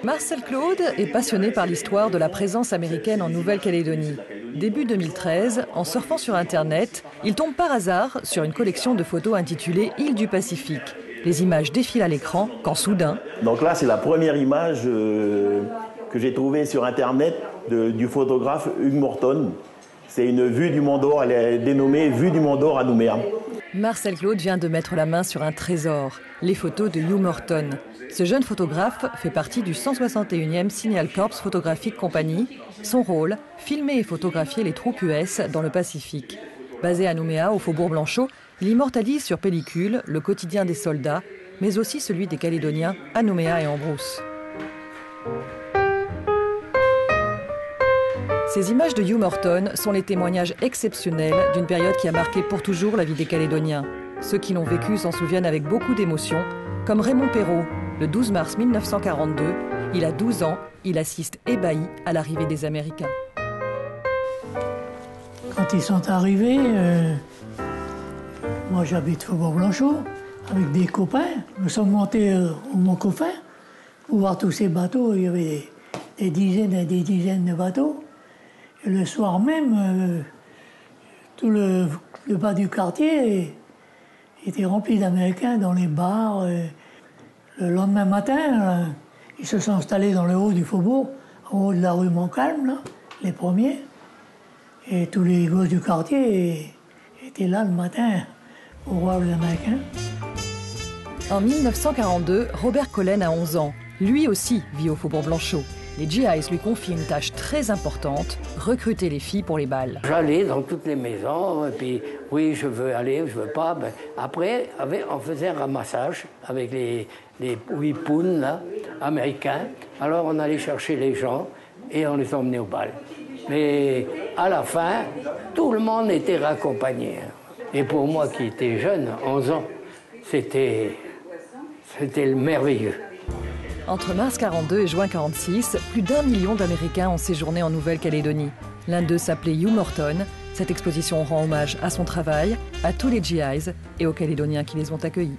Marcel Claude est passionné par l'histoire de la présence américaine en Nouvelle-Calédonie. Début 2013, en surfant sur Internet, il tombe par hasard sur une collection de photos intitulée « Îles du Pacifique ». Les images défilent à l'écran quand soudain... Donc là, c'est la première image que j'ai trouvée sur Internet du photographe Hugh Morton. C'est une vue du Mont d'Or, elle est dénommée « Vue du Mont d'Or à Nouméa ». Marcel Claude vient de mettre la main sur un trésor, les photos de Hugh Morton. Ce jeune photographe fait partie du 161e Signal Corps Photographic Company. Son rôle, filmer et photographier les troupes US dans le Pacifique. Basé à Nouméa, au Faubourg Blanchot, il immortalise sur pellicule le quotidien des soldats, mais aussi celui des Calédoniens à Nouméa et en brousse. Ces images de Hugh Morton sont les témoignages exceptionnels d'une période qui a marqué pour toujours la vie des Calédoniens. Ceux qui l'ont vécu s'en souviennent avec beaucoup d'émotion, comme Raymond Perrault. Le 12 mars 1942, il a 12 ans, il assiste ébahi à l'arrivée des Américains. Quand ils sont arrivés, moi j'habite Faubourg Blanchot, avec des copains. Nous sommes montés au Mont Coffin pour voir tous ces bateaux. Il y avait des dizaines et des dizaines de bateaux. Et le soir même, tout le bas du quartier était rempli d'Américains dans les bars. Le lendemain matin, ils se sont installés dans le haut du faubourg, en haut de la rue Montcalm, là, les premiers. Et tous les gosses du quartier étaient là le matin pour voir les Américains. En 1942, Robert Collen a 11 ans. Lui aussi vit au Faubourg Blanchot. Les GIs lui confient une tâche très importante, recruter les filles pour les balles. J'allais dans toutes les maisons, et puis oui, je veux aller, je veux pas. Ben, après, on faisait un ramassage avec les whippoons là, américains. Alors on allait chercher les gens et on les emmenait au bal. Mais à la fin, tout le monde était raccompagné. Et pour moi qui étais jeune, 11 ans, c'était merveilleux. Entre mars 42 et juin 46, plus d'1 million d'Américains ont séjourné en Nouvelle-Calédonie. L'un d'eux s'appelait Hugh Morton. Cette exposition rend hommage à son travail, à tous les GIs et aux Calédoniens qui les ont accueillis.